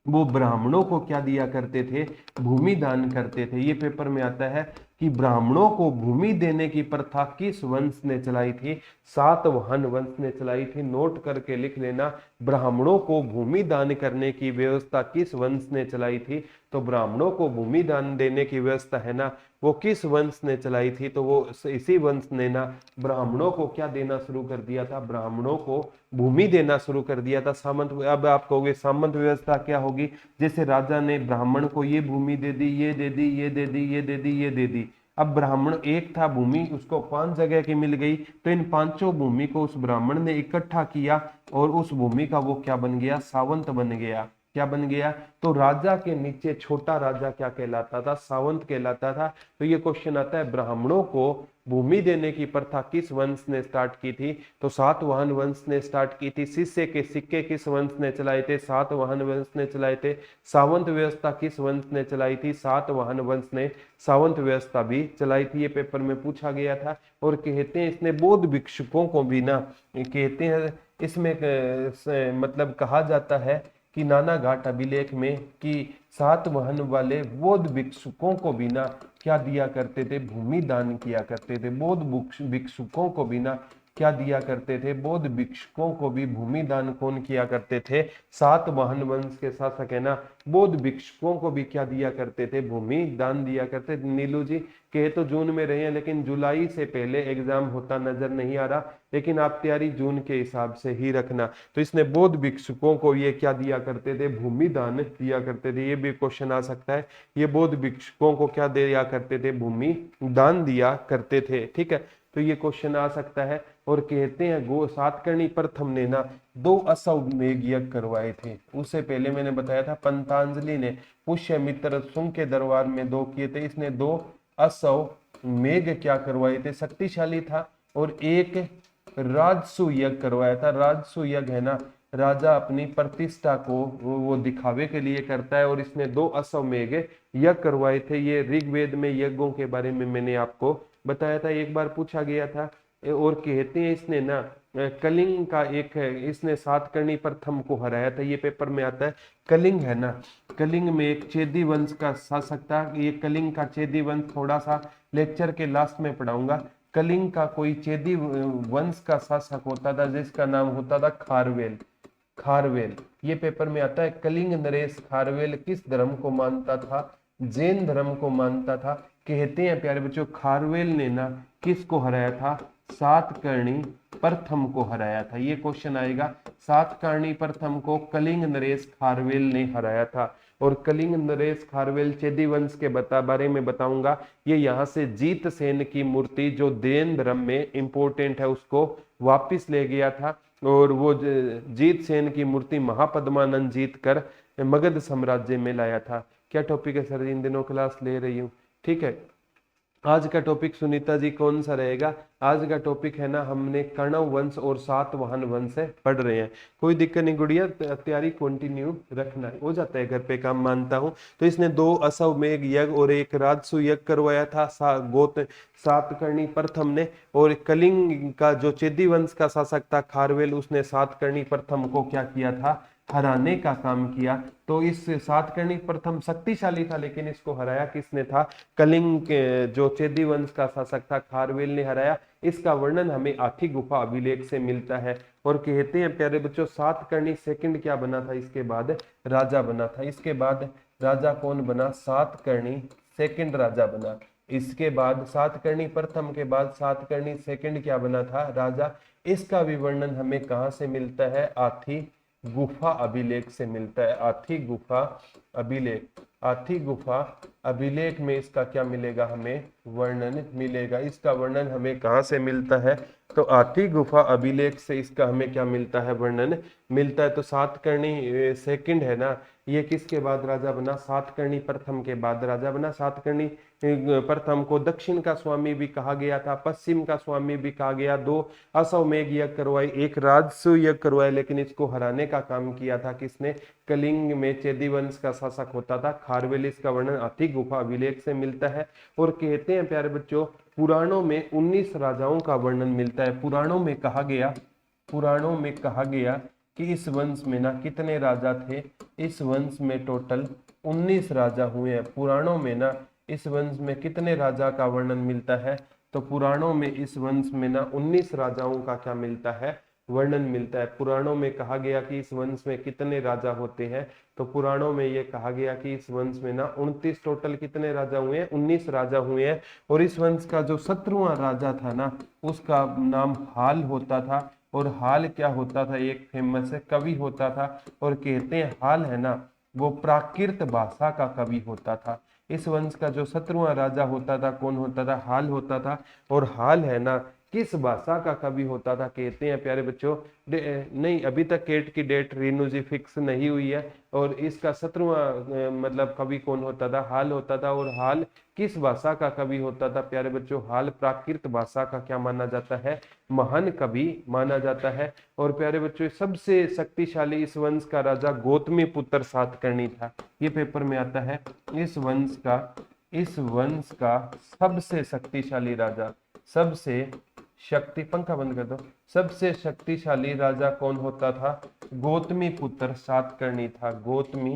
Speaker 1: वो ब्राह्मणों को क्या दिया करते थे, भूमि दान करते थे। ये पेपर में आता है कि ब्राह्मणों को भूमि देने की प्रथा किस वंश ने चलाई थी, सातवाहन वंश ने चलाई थी। नोट करके लिख लेना, ब्राह्मणों को भूमि दान करने की व्यवस्था किस वंश ने चलाई थी, तो ब्राह्मणों को भूमि दान देने की व्यवस्था है ना वो किस वंश ने चलाई थी, तो वो इसी वंश ने ना ब्राह्मणों को क्या देना शुरू कर दिया था, ब्राह्मणों को भूमि देना शुरू कर दिया था। सामंत, अब आप कहोगे सामंत व्यवस्था क्या होगी, जैसे राजा ने ब्राह्मण को ये भूमि दे दी, ये दे दी, ये दे दी, ये दे दी, ये दे दी। अब ब्राह्मण एक था, भूमि उसको 5 जगह की मिल गई, तो इन 5 भूमि को उस ब्राह्मण ने इकट्ठा किया और उस भूमि का वो क्या बन गया, सावंत बन गया। क्या बन गया, तो राजा के नीचे छोटा राजा क्या कहलाता था, सावंत कहलाता था। तो ये क्वेश्चन आता है, ब्राह्मणों को भूमि देने की प्रथा किस वंश ने स्टार्ट की थी, तो सातवाहन वंश ने स्टार्ट की थी। शिष्य के सिक्के किस वंश ने चलाए थे, सातवाहन वंश ने चलाए थे। सावंत व्यवस्था किस वंश ने चलाई थी, सातवाहन वंश ने सावंत व्यवस्था भी चलाई थी। ये पेपर में पूछा गया था। और कहते हैं इसने बौद्ध भिक्षुकों को भी ना, कहते हैं इसमें मतलब कहा जाता है कि नाना घाट अभिलेख में कि सातवाहन वाले बौद्ध भिक्षुकों को भी ना क्या दिया करते थे, भूमि दान किया करते थे। बौद्ध भिक्षुकों को भी ना क्या दिया करते थे, बौद्ध भिक्षुकों को भी भूमि दान कौन किया करते थे, सातवाहन वंश के शासक है ना बौद्ध भिक्षुकों को भी क्या दिया करते थे, भूमि दान दिया करते थे। नीलू जी कहे तो जून में रहे हैं, लेकिन जुलाई से पहले एग्जाम होता नजर नहीं आ रहा, लेकिन आप तैयारी जून के हिसाब से ही रखना। तो इसने बौद्ध भिक्षुकों को ये क्या दिया करते थे, भूमि दान दिया करते थे। ये भी क्वेश्चन आ सकता है, ये बौद्ध भिक्षुकों को क्या दिया करते थे, भूमि दान दिया करते थे। ठीक है, तो ये क्वेश्चन आ सकता है। और कहते हैं सातकर्णी प्रथम ने ना 2 अश्वमेध यज्ञ करवाए थे। उससे पहले मैंने बताया था पंतंजलि ने पुष्यमित्र शुंग के दरबार में 2 किए थे, इसने 2 अश्वमेध क्या करवाए थे, शक्तिशाली था। और एक राजसु यज्ञ करवाया था। राजसु यज्ञ है ना राजा अपनी प्रतिष्ठा को वो दिखावे के लिए करता है, और इसने 2 अश्वमेध यज्ञ करवाए थे। ये ऋग्वेद में यज्ञों के बारे में मैंने आपको बताया था, एक बार पूछा गया था। और कहते हैं इसने ना कलिंग का एक है, इसने सातकर्णी प्रथम को हराया था। ये पेपर में आता है। कलिंग है ना, कलिंग में एक चेदी वंश का शासक था। ये कलिंग का चेदी वंश थोड़ा सा लेक्चर के लास्ट में पढ़ाऊंगा। कलिंग का कोई चेदी वंश का शासक होता था जिसका नाम होता था खारवेल। खारवेल ये पेपर में आता है। कलिंग नरेश खारवेल किस धर्म को मानता था, जैन धर्म को मानता था। कहते हैं प्यारे बच्चों खारवेल ने ना किसको हराया था, सातकर्णी प्रथम को हराया था। ये क्वेश्चन आएगा, सातकर्णी प्रथम को कलिंग नरेश खारवेल ने हराया था। और कलिंग नरेश खारवेल चेदी वंश के बारे में बताऊंगा। ये यहाँ से जीत सेन की मूर्ति जो जैन धर्म में इंपॉर्टेंट है उसको वापिस ले गया था, और वो जीत सेन की मूर्ति महापद्मानंद जीत कर मगध साम्राज्य में लाया था। क्या टॉपिक है सर, इन दिनों क्लास ले रही हूँ। ठीक है, आज का टॉपिक सुनीता जी कौन सा रहेगा, आज का टॉपिक है ना हमने कर्ण वंश और सातवाहन वंश पढ़ रहे हैं। कोई दिक्कत नहीं गुड़िया, तैयारी कंटिन्यू रखना है, हो जाता है घर पे काम, मानता हूँ। तो इसने 2 अश्वमेध यज्ञ और एक राजसु यज्ञ करवाया था सातकर्णी प्रथम ने। और कलिंग का जो चेदी वंश का शासक था खारवेल, उसने सातकर्णी प्रथम को क्या किया था, हराने का काम किया। तो इस सातकर्णी प्रथम शक्तिशाली था, लेकिन इसको हराया किसने था? कलिंग के जो चेदी वंश का शासक था खारवेल ने हराया। इसका वर्णन हमें आठी गुफा अभिलेख से मिलता है। और कहते हैं प्यारे बच्चों, सातकर्णी सेकंड क्या बना था? इसके बाद राजा बना था। इसके बाद राजा कौन बना? सातकर्णी सेकंड राजा बना। इसके बाद सातकर्णी प्रथम के बाद सातकर्णी सेकंड क्या बना था? राजा। इसका भी वर्णन हमें कहां से मिलता है? आठी गुफा अभिलेख से मिलता है। आठी गुफा अभिलेख, आठी गुफा अभिलेख में इसका क्या मिलेगा? हमें वर्णन मिलेगा। इसका वर्णन हमें कहां से मिलता है? तो आठी गुफा अभिलेख से इसका हमें क्या मिलता है? वर्णन मिलता है। तो सातकर्णी सेकंड है ना, ये किसके बाद राजा बना? सातकर्णी प्रथम के बाद राजा बना। सातकर्णी प्रथम को दक्षिण का स्वामी भी कहा गया था, पश्चिम का स्वामी भी कहा गया। दो अश्वमेध यज्ञ करवाए, एक राजसूय यज्ञ करवाए, लेकिन इसको हराने का काम किया था किसने? कलिंग में चेदी वंश का शासक होता था खारवेल। इसका वर्णन आठी गुफा अभिलेख से मिलता है। और कहते हैं प्यारे बच्चों, पुराणों में 19 राजाओं का वर्णन मिलता है। पुराणों में कहा गया कि इस वंश में ना कितने राजा थे? इस वंश में टोटल 19 राजा हुए हैं। पुराणों में ना इस वंश में कितने राजा का वर्णन मिलता है? तो पुराणों में इस वंश में ना 19 राजाओं का क्या मिलता है? वर्णन मिलता है। पुराणों में कहा गया कि इस वंश में कितने राजा होते हैं? तो पुराणों में यह कहा गया कि इस वंश में ना 29 टोटल कितने राजा हुए हैं? 19 राजा हुए हैं। और इस वंश का जो 17वां राजा था ना, उसका नाम हाल होता था। और हाल क्या होता था? एक फेमस कवि होता था। और कहते हैं हाल है ना, वो प्राकृत भाषा का कवि होता था। इस वंश का जो 17वां राजा होता था, कौन होता था? हाल होता था। और हाल है ना, किस भाषा का कवि होता था? कहते हैं प्यारे बच्चों, नहीं, अभी तक केट की डेट रीनू जी फिक्स नहीं हुई है। और इसका 17वां मतलब कवि कौन होता था? हाल होता था। और हाल किस भाषा का कवि होता था? प्यारे बच्चों, हाल प्राकृत भाषा का क्या माना जाता है? महान कवि माना जाता है। और प्यारे बच्चों, सबसे शक्तिशाली इस वंश का राजा गौतमी पुत्र सातकर्णी था। ये पेपर में आता है। इस वंश का सबसे शक्तिशाली राजा, सबसे शक्ति, पंखा बंद कर दो, सबसे शक्तिशाली राजा कौन होता था? गौतमी पुत्र सातकर्णी था। गौतमी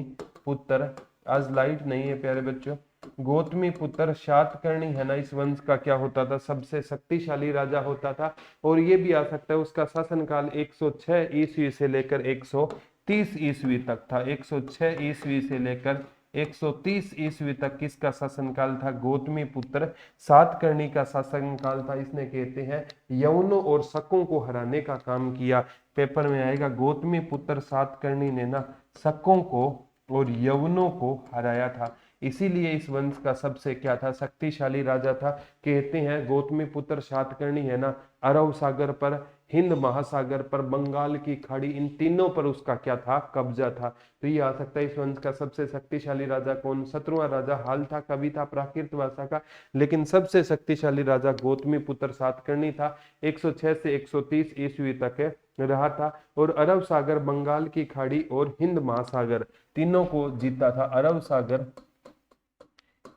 Speaker 1: पुत्र, आज लाइट नहीं है प्यारे बच्चों, गौतमी पुत्र सातकर्णी है ना, इस वंश का क्या होता था? सबसे शक्तिशाली राजा होता था। और ये भी आ सकता है उसका शासनकाल 106 ईस्वी से लेकर 130 ईस्वी तक था। 106 ईस्वी से लेकर 130 ईस्वी तक किसका शासनकाल था? गौतमी पुत्र सातकर्णी का शासनकाल था। इसने कहते हैं यवनों और शकों को हराने का काम किया। पेपर में आएगा, गौतमी पुत्र सातकर्णी ने ना शकों को और यवनों को हराया था। इसीलिए इस वंश का सबसे क्या था? शक्तिशाली राजा था। कहते हैं गौतमी पुत्र सातकर्णी है ना, अरब सागर पर, हिंद महासागर पर, बंगाल की खाड़ी, इन तीनों पर उसका क्या था? कब्जा था। तो ये आ सकता है इस वंश का सबसे शक्तिशाली राजा कौन? 17वां राजा हाल था, कवि था प्राकृत भाषा का, लेकिन सबसे शक्तिशाली राजा गौतमी पुत्र सातकर्णी था। 106 से 130 ईस्वी तक रहा था। और अरब सागर, बंगाल की खाड़ी और हिंद महासागर तीनों को जीता था।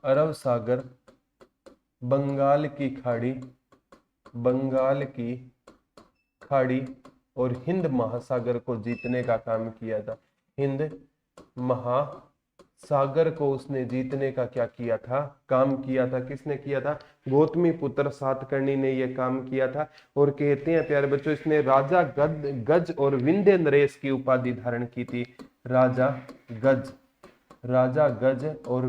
Speaker 1: अरब सागर, बंगाल की खाड़ी और हिंद महासागर को जीतने का काम किया था। हिंद महासागर को उसने जीतने का क्या किया था? काम किया था। किसने किया था? गौतमी पुत्र सातकर्णी ने यह काम किया था। और कहते हैं प्यारे बच्चों, इसने राजा गज और विंध्य नरेश की उपाधि धारण की थी। राजा गज और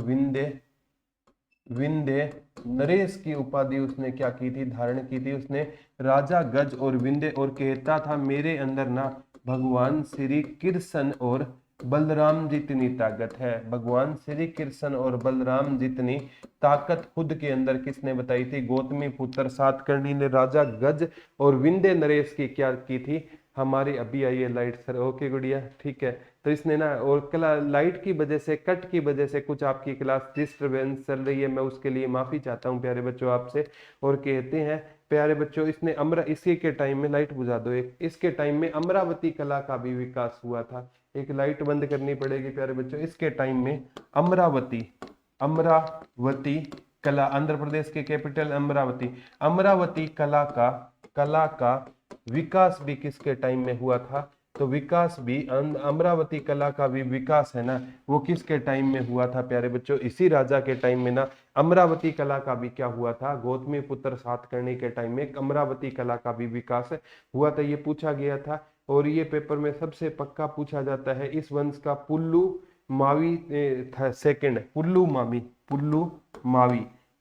Speaker 1: विंध्य नरेश की उपाधि उसने क्या की थी? धारण की थी। उसने राजा गज और विंध्य, और कहता था मेरे अंदर ना भगवान श्री कृष्ण और बलराम जितनी ताकत है। भगवान श्री कृष्ण और बलराम जितनी ताकत खुद के अंदर किसने बताई थी? गौतमी पुत्र सातकर्णी ने। राजा गज और विंध्य नरेश की क्या की थी? हमारी अभी आई है लाइट सर, ओके गुड़िया, ठीक है। तो इसने ना, और लाइट की वजह से, कट की वजह से कुछ आपकी क्लास डिस्टरबेंस चल रही है, मैं उसके लिए माफी चाहता हूँ प्यारे बच्चों आपसे। और कहते हैं प्यारे बच्चों, इसने इसी के टाइम में, लाइट बुझा दो एक, इसके टाइम में अमरावती कला का भी विकास हुआ था। एक लाइट बंद करनी पड़ेगी प्यारे बच्चों। इसके टाइम में अमरावती कला, आंध्र प्रदेश के कैपिटल अमरावती कला का विकास भी किसके टाइम में हुआ था? तो विकास भी अमरावती कला का भी विकास है ना वो किसके टाइम में हुआ था प्यारे बच्चों, इसी राजा के टाइम में ना अमरावती कला का भी क्या हुआ था, गौतमी पुत्र सातकर्णी के टाइम में अमरावती कला का भी विकास हुआ था, ये पूछा गया था। और ये पेपर में सबसे पक्का पूछा जाता है इस वंश का पुल्लू मावी सेकंड,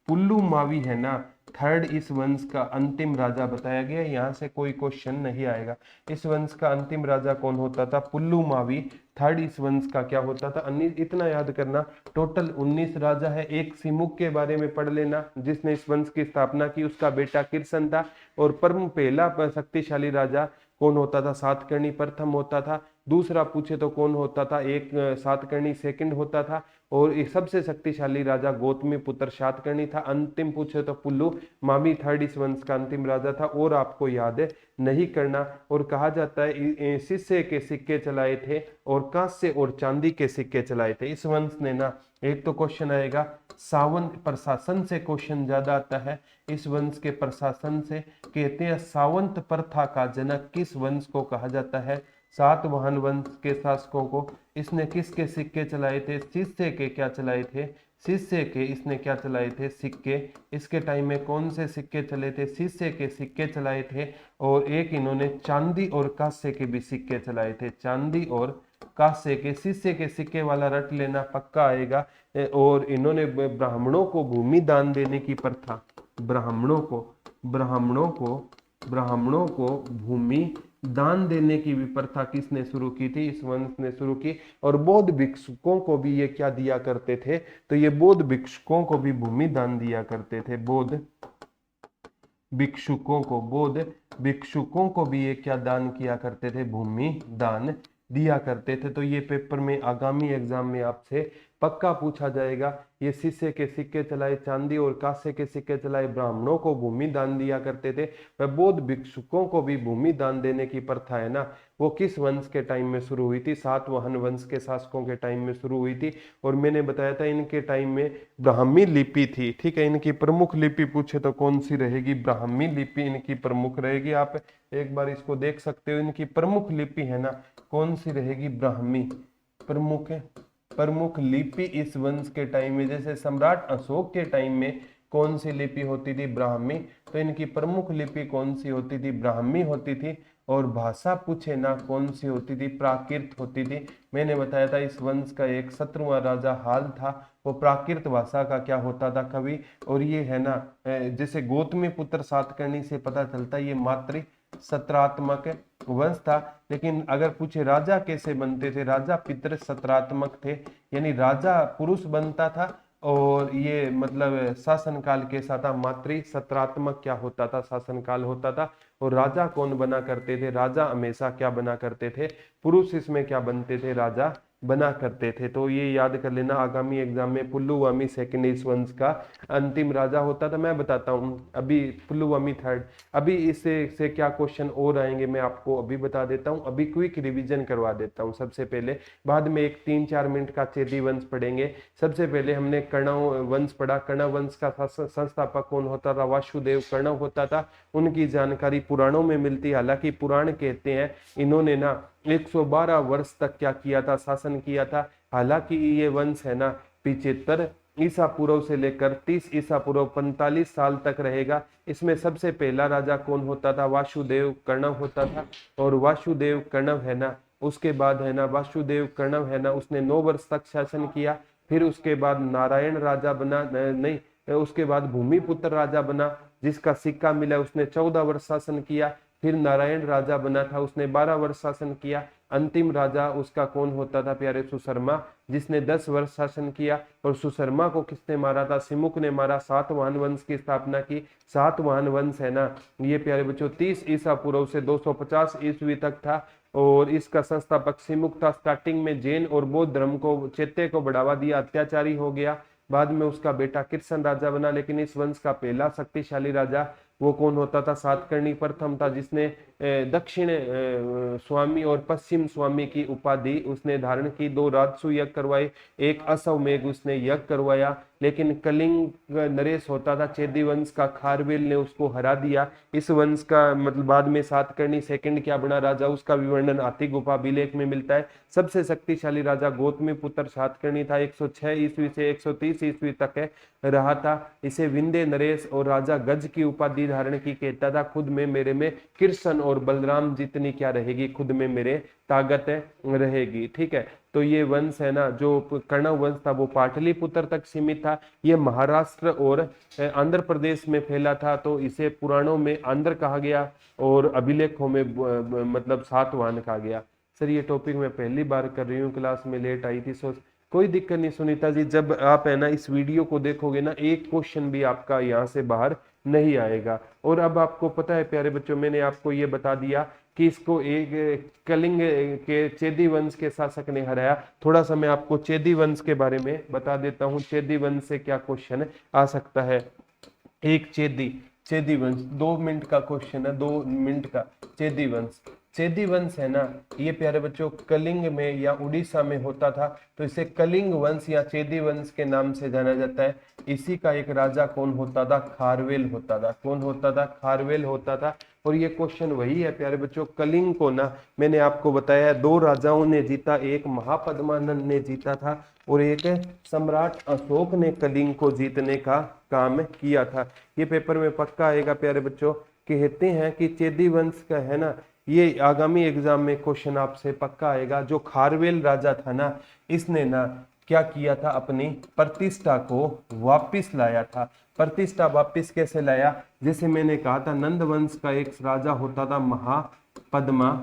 Speaker 1: पुल्लू मावी है ना थर्ड इस वंश का अंतिम राजा बताया गया। यहाँ से कोई क्वेश्चन नहीं आएगा। इस वंश का अंतिम राजा कौन होता था, पुल्लू मावी थर्ड इस वंश का क्या होता था। इतना याद करना, टोटल 19 राजा है। एक सिमुक के बारे में पढ़ लेना जिसने इस वंश की स्थापना की, उसका बेटा किरसन था। और पहला शक्तिशाली राजा कौन होता था, सातकर्णी प्रथम होता था। दूसरा पूछे तो कौन होता था, एक सातकर्णी सेकंड होता था। और एक सबसे शक्तिशाली राजा गौतमी पुत्र सातकर्णी था। अंतिम पूछे तो पुल्लू मावी थर्ड इस वंश का अंतिम राजा था। और आपको याद नहीं करना। और कहा जाता है शीशे के सिक्के चलाए थे और कांस्य और चांदी के सिक्के चलाए थे इस वंश ने ना। एक तो क्वेश्चन आएगा सावंत प्रशासन से, क्वेश्चन ज्यादा आता है इस वंश के प्रशासन से। कहते हैं सावंत प्रथा का जनक किस वंश को कहा जाता है, सातवाहन वंश के शासकों को। इसने किसके सिक्के चलाए थे, शीशे के क्या चलाए थे, शीशे के इसने क्या चलाए थे, सिक्के। इसके टाइम में कौन से सिक्के चले थे, शीशे के सिक्के चलाए थे। और एक इन्होंने चांदी और कांसे के भी सिक्के चलाए थे, चांदी और कांसे के। शीशे के सिक्के वाला रट लेना, पक्का आएगा। और इन्होंने ब्राह्मणों को भूमि दान देने की प्रथा, ब्राह्मणों को भूमि दान देने की भी प्रथा किसने शुरू की थी, इस वंश ने शुरू की। और बौद्ध भिक्षुकों को भी ये क्या दिया करते थे, तो ये बौद्ध भिक्षुकों को भी भूमि दान दिया करते थे। बौद्ध भिक्षुकों को भी ये क्या दान किया करते थे, भूमि दान दिया करते थे। तो ये पेपर में आगामी एग्जाम में आपसे पक्का पूछा जाएगा। ये शीशे के सिक्के चलाए, चांदी और कांसे के सिक्के चलाए, ब्राह्मणों को भूमि दान दिया करते थे। वह बौद्ध भिक्षुकों को भी भूमि दान देने की प्रथा है ना, वो किस वंश के टाइम में शुरू हुई थी, सातवाहन वंश के शासकों के टाइम में शुरू हुई थी। और मैंने बताया था इनके टाइम में ब्राह्मी लिपि थी, ठीक है। इनकी प्रमुख लिपि पूछे तो कौन सी रहेगी, ब्राह्मी लिपि इनकी प्रमुख रहेगी। आप एक बार इसको देख सकते हो, इनकी प्रमुख लिपि है ना कौन सी रहेगी, ब्राह्मी। प्रमुख लिपि इस वंश के टाइम में, जैसे सम्राट अशोक के टाइम में कौन सी लिपि होती थी, ब्राह्मी। तो इनकी प्रमुख लिपि कौन सी होती थी, ब्राह्मी होती थी। और भाषा पूछे ना कौन सी होती थी, प्राकृत होती थी। मैंने बताया था इस वंश का एक 17वां राजा हाल था, वो प्राकृत भाषा का क्या होता था, कवि। और ये है ना जैसे गौतमी पुत्र सातकर्णी से पता चलता है ये मातृ सत्रात्मक वंश था। लेकिन अगर पूछे राजा कैसे बनते थे, राजा पितृ सत्रात्मक थे, यानी राजा पुरुष बनता था। और ये मतलब शासनकाल कैसा था, मातृ सत्रात्मक क्या होता था, शासनकाल होता था। और राजा कौन बना करते थे, राजा हमेशा क्या बना करते थे, पुरुष इसमें क्या बनते थे, राजा बना करते थे। तो ये याद कर लेना, आगामी एग्जाम में पुल्लुवामी सेकंड इस वंश का अंतिम राजा होता था। मैं बताता हूँ अभी पुल्लुवामी थर्ड। अभी इससे से क्या क्वेश्चन और आएंगे मैं आपको अभी बता देता हूँ। अभी क्विक रिवीजन करवा देता हूँ सबसे पहले, बाद में एक 3-4 मिनट का चेदी वंश पढ़ेंगे। सबसे पहले हमने कणव वंश पढ़ा। कणव वंश का संस्थापक कौन होता था, वासुदेव कणव होता था। उनकी जानकारी पुराणों में मिलती है। हालांकि पुराण कहते हैं इन्होंने ना 112 वर्ष तक क्या किया था, शासन किया था। हालांकि ये वंश है ना 75 ईसा पूर्व से लेकर 30 ईसा पूर्व 45 साल तक रहेगा। इसमें सबसे पहला राजा कौन होता था, वासुदेव कणव होता था। और वासुदेव कणव है ना, उसके बाद है ना वासुदेव कणव है ना, उसने 9 वर्ष तक शासन किया। फिर उसके बाद नारायण राजा बना, नहीं उसके बाद भूमिपुत्र राजा बना, जिसका सिक्का मिला, उसने 14 वर्ष शासन किया। फिर नारायण राजा बना था, उसने 12 वर्ष शासन किया। अंतिम राजा उसका कौन होता था प्यारे, सुशर्मा, जिसने 10 वर्ष शासन किया। और सुशर्मा को किसने मारा था, सिमुक ने मारा। सातवाहन वंश की स्थापना की। सातवाहन वंश है ना ये प्यारे बच्चों 30 ईसा पूर्व से 250 ईस्वी तक था। और इसका संस्थापक सिमुक था। स्टार्टिंग में जैन और बौद्ध धर्म को, चैत्य को बढ़ावा दिया, अत्याचारी हो गया। बाद में उसका बेटा किरसन राजा बना। लेकिन इस वंश का पहला शक्तिशाली राजा वो कौन होता था? सातकर्णी प्रथम था, जिसने दक्षिण स्वामी और पश्चिम स्वामी की उपाधि उसने धारण की। 2 राजसू यज्ञ करवाए, एक अश्वमेध उसने यज्ञ करवाया। लेकिन कलिंग नरेश होता था चेदी वंश का, खारवेल ने उसको हरा दिया। इस वंश का मतलब बाद में सातकर्णी सेकंड क्या बना राजा, उसका भी वर्णन हाथी गुफा अभिलेख में मिलता है। सबसे शक्तिशाली राजा गौतमी पुत्र सातकर्णी था, 106 ईस्वी से 130 ईस्वी तक है रहा था। इसे विंध्य नरेश और राजा गज की उपाधि धारण की, कहता था खुद में मेरे में कृष्ण और बलराम जितनी क्या रहेगी, खुद में मेरे ताकत रहेगी। ठीक है, तो ये वंश है ना, जो कण्व वंश था वो पाटलिपुत्र तक सीमित था। ये महाराष्ट्र और आंध्र प्रदेश में फैला था, तो इसे पुराणों में आंध्र कहा गया और अभिलेखों में मतलब सातवाहन कहा गया। सर ये टॉपिक मैं पहली बार कर रही हूँ, क्लास में लेट आई थी। सो कोई दिक्कत नहीं सुनीता जी, जब आप है ना इस वीडियो को देखोगे ना, एक क्वेश्चन भी आपका यहाँ से बाहर नहीं आएगा। और अब आपको पता है प्यारे बच्चों, मैंने आपको ये बता दिया कि इसको एक कलिंग के चेदी वंश के शासक ने हराया। थोड़ा सा मैं आपको चेदी वंश के बारे में बता देता हूँ, चेदी वंश से क्या क्वेश्चन आ सकता है। एक चेदी वंश 2 मिनट का क्वेश्चन है, 2 मिनट का। चेदी वंश है ना, ये प्यारे बच्चों कलिंग में या उड़ीसा में होता था, तो इसे कलिंग वंश या चेदी वंश के नाम से जाना जाता है। इसी का एक राजा कौन होता था? खारवेल होता था। कौन होता था? खारवेल होता था। और ये क्वेश्चन वही है प्यारे बच्चों, कलिंग को ना मैंने आपको बताया 2 राजाओं ने जीता, एक महापद्मानंद ने जीता था और एक सम्राट अशोक ने कलिंग को जीतने का काम किया था। ये पेपर में पक्का आएगा प्यारे बच्चों। कहते हैं कि चेदी वंश का है ना, ये आगामी एग्जाम में क्वेश्चन आपसे पक्का आएगा। जो खारवेल राजा था ना, इसने ना क्या किया था? अपनी प्रतिष्ठा को वापिस लाया था। प्रतिष्ठा वापिस कैसे लाया? जैसे मैंने कहा था, नंद वंश का एक राजा होता था महापद्मानंद।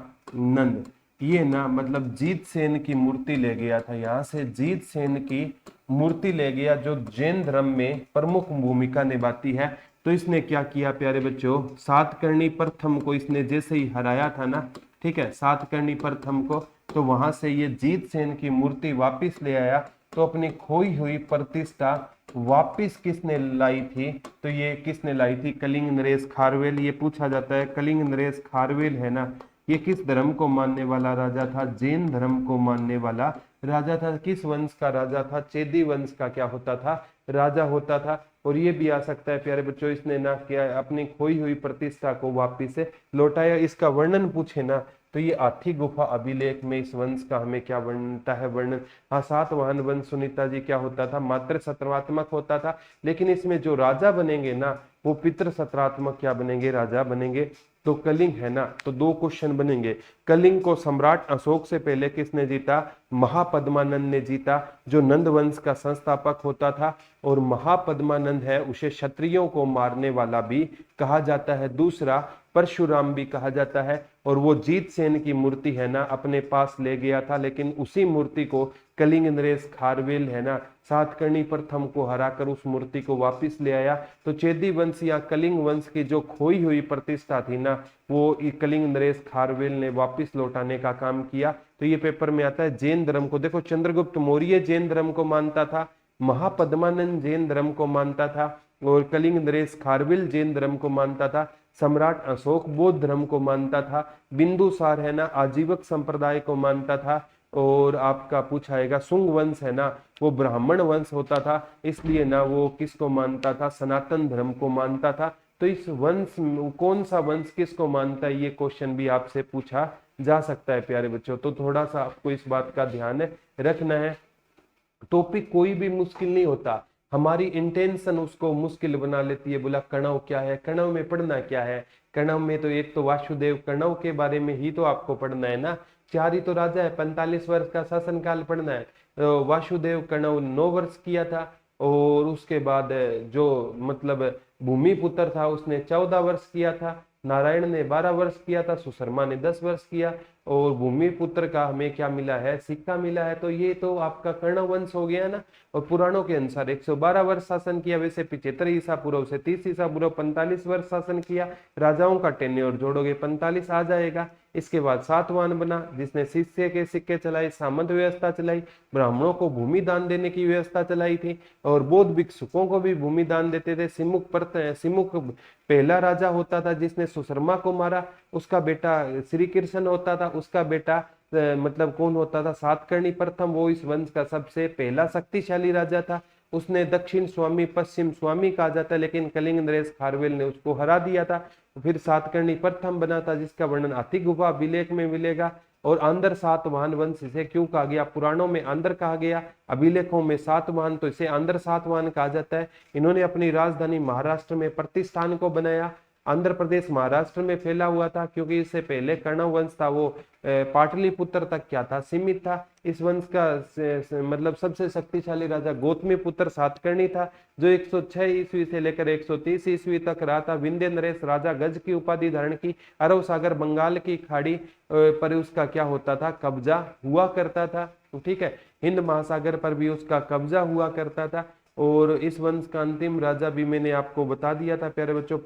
Speaker 1: ये ना मतलब जीत सेन की मूर्ति ले गया था, यहाँ से जीत सेन की मूर्ति ले गया, जो जैन धर्म में प्रमुख भूमिका निभाती है। तो इसने क्या किया प्यारे बच्चों? सातकर्णी प्रथम को इसने जैसे ही हराया था ना, ठीक है, सातकर्णी प्रथम को, तो वहां से ये जीत सेन की मूर्ति वापिस ले आया। तो अपनी खोई हुई प्रतिष्ठा वापिस किसने लाई थी? तो ये किसने लाई थी? कलिंग नरेश खारवेल। ये पूछा जाता है, कलिंग नरेश खारवेल है ना, ये किस धर्म को मानने वाला राजा था? जैन धर्म को मानने वाला राजा था। किस वंश का राजा था? चेदी वंश का क्या होता था? राजा होता था। और ये भी आ सकता है प्यारे बच्चों, इसने ना क्या अपनी खोई हुई प्रतिष्ठा को वापिस लौटाया। इसका वर्णन पूछे ना, तो ये हाथी गुफा अभिलेख में इस वंश का हमें क्या वर्णनता है? वर्णन। हाँ, सातवाहन वंश सुनीता जी क्या होता था? मात्र सत्रात्मक होता था। लेकिन इसमें जो राजा बनेंगे ना, वो पितृ सत्रात्मक क्या बनेंगे? राजा बनेंगे। तो कलिंग है ना, तो 2 क्वेश्चन बनेंगे। कलिंग को सम्राट अशोक से पहले किसने जीता? महापद्मानंद ने जीता, जो नंद वंश का संस्थापक होता था। और महापद्मानंद है, उसे क्षत्रियों को मारने वाला भी कहा जाता है। दूसरा परशुराम भी कहा जाता है। और वो जीत सेन की मूर्ति है ना, अपने पास ले गया था, लेकिन उसी मूर्ति को कलिंग नरेश खारवेल है ना, सातकर्णी प्रथम को हराकर उस मूर्ति को वापिस ले आया। तो चेदी वंश या कलिंग वंश की जो खोई हुई प्रतिष्ठा थी ना, वो कलिंग नरेश खारवेल ने वापिस लौटाने का काम किया। तो ये पेपर में आता है। जैन धर्म को देखो, चंद्रगुप्त मौर्य जैन धर्म को मानता था, महापद्मानंद जैन धर्म को मानता था, और कलिंग नरेश खारवेल जैन धर्म को मानता था। सम्राट अशोक बौद्ध धर्म को मानता था। बिंदुसार है ना, आजीवक संप्रदाय को मानता था। और आपका पूछाएगा शुंग वंश है ना, वो ब्राह्मण वंश होता था, इसलिए ना वो किसको मानता था? सनातन धर्म को मानता था। तो इस वंश कौन सा वंश किसको मानता है, ये क्वेश्चन भी आपसे पूछा जा सकता है प्यारे बच्चों। तो थोड़ा सा आपको इस बात का ध्यान रखना है। टॉपिक कोई भी मुश्किल नहीं होता, हमारी इंटेंशन उसको मुश्किल बना लेती है। बोला कणव क्या है, कणव में पढ़ना क्या है? कणव में तो एक तो वासुदेव कणव के बारे में ही तो आपको पढ़ना है ना। 4 ही तो राजा है, 45 वर्ष का शासनकाल पढ़ना है। वासुदेव कणव 9 वर्ष किया था, और उसके बाद जो मतलब भूमिपुत्र था उसने 14 वर्ष किया था, नारायण ने 12 वर्ष किया था, सुशर्मा ने 10 वर्ष किया। और भूमिपुत्र का हमें क्या मिला है, सिक्का मिला है। तो ये तो आपका कर्ण वंश हो गया ना। और पुराणों के अनुसार 112 वर्ष शासन किया, वैसे 75 ईसा पूर्व से 30 ईसा पूर्व 45 वर्ष शासन किया। राजाओं का टेन्योर जोड़ोगे 45 आ जाएगा। इसके बाद सातवाहन बना, जिसने शिष्य के सिक्के चलाए, सामंत व्यवस्था चलाई, ब्राह्मणों को भूमि दान देने की व्यवस्था चलाई थी, और बौद्ध भिक्षुकों को भी भूमि दान देते थे। सिमुक पहला राजा होता था जिसने सुशर्मा को मारा, उसका बेटा श्री कृष्ण होता था, उसका बेटा मतलब कौन होता था, सातकर्णी प्रथम, वो इस वंश का सबसे पहला शक्तिशाली राजा था। उसने दक्षिण स्वामी पश्चिम स्वामी कहा जाता है, लेकिन कलिंग नरेश खारवेल ने उसको हरा दिया था। फिर सातकर्णी प्रथम बना था, जिसका वर्णन अति गुफा अभिलेख में मिलेगा। और आंध्र सातवाहन वंश इसे क्यों कहा गया, पुराणों में आंध्र कहा गया, अभिलेखों में सातवाहन, तो इसे आंध्र सातवाहन कहा जाता है। इन्होंने अपनी राजधानी महाराष्ट्र में प्रतिष्ठान को बनाया। आंध्र प्रदेश महाराष्ट्र में फैला हुआ था, क्योंकि इससे पहले कर्ण वंश था वो पाटलिपुत्र तक क्या था, सीमित था। इस वंश का मतलब सबसे शक्तिशाली राजा गौतमी पुत्र सातकर्णी था, जो 106 ईस्वी से लेकर 130 ईस्वी तक रहा था। विंध्य नरेश राजा गज की उपाधि धारण की। अरब सागर बंगाल की खाड़ी पर उसका क्या होता था, कब्जा हुआ करता था। ठीक है, हिंद महासागर पर भी उसका कब्जा हुआ करता था। और इस वंश का अंतिम राजा भी मैंने आपको बता दिया था प्यारे बच्चों,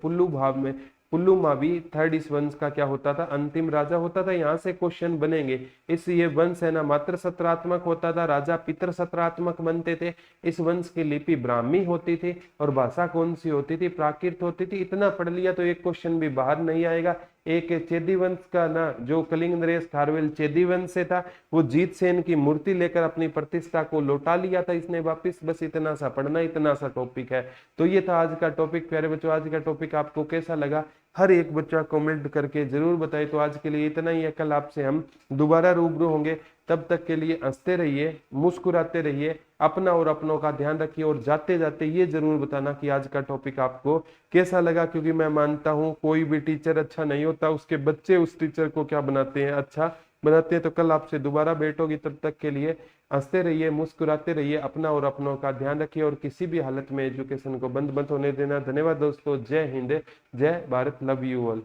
Speaker 1: पुल्लुमावी थर्ड इस वंश का क्या होता था, अंतिम राजा होता था। यहाँ से क्वेश्चन बनेंगे। इस ये वंश है ना मात्र सत्रात्मक होता था, राजा पितर सत्रात्मक बनते थे। इस वंश की लिपि ब्राह्मी होती थी, और भाषा कौन सी होती थी, प्राकृत होती थी। इतना पढ़ लिया तो एक क्वेश्चन भी बाहर नहीं आएगा। एक चेदी वंश का ना, जो कलिंग नरेश खारवेल चेदी वंश से था, वो जीत सेन की मूर्ति लेकर अपनी प्रतिष्ठा को लौटा लिया था इसने वापिस। बस इतना सा पढ़ना, इतना सा टॉपिक है। तो ये था आज का टॉपिक प्यारे बच्चों। आज का टॉपिक आपको कैसा लगा, हर एक बच्चा कमेंट करके जरूर बताए। तो आज के लिए इतना ही है, कल आपसे हम दोबारा रूबरू होंगे। तब तक के लिए हंसते रहिए, मुस्कुराते रहिए, अपना और अपनों का ध्यान रखिए। और जाते जाते ये जरूर बताना कि आज का टॉपिक आपको कैसा लगा, क्योंकि मैं मानता हूं कोई भी टीचर अच्छा नहीं होता, उसके बच्चे उस टीचर को क्या बनाते हैं, अच्छा बनाते हैं। तो कल आपसे दोबारा भेंट होगी, तब तक के लिए हंसते रहिए, मुस्कुराते रहिए, अपना और अपनों का ध्यान रखिए, और किसी भी हालत में एजुकेशन को बंद मत होने देना। धन्यवाद दोस्तों, जय हिंद, जय भारत, लव यू ऑल।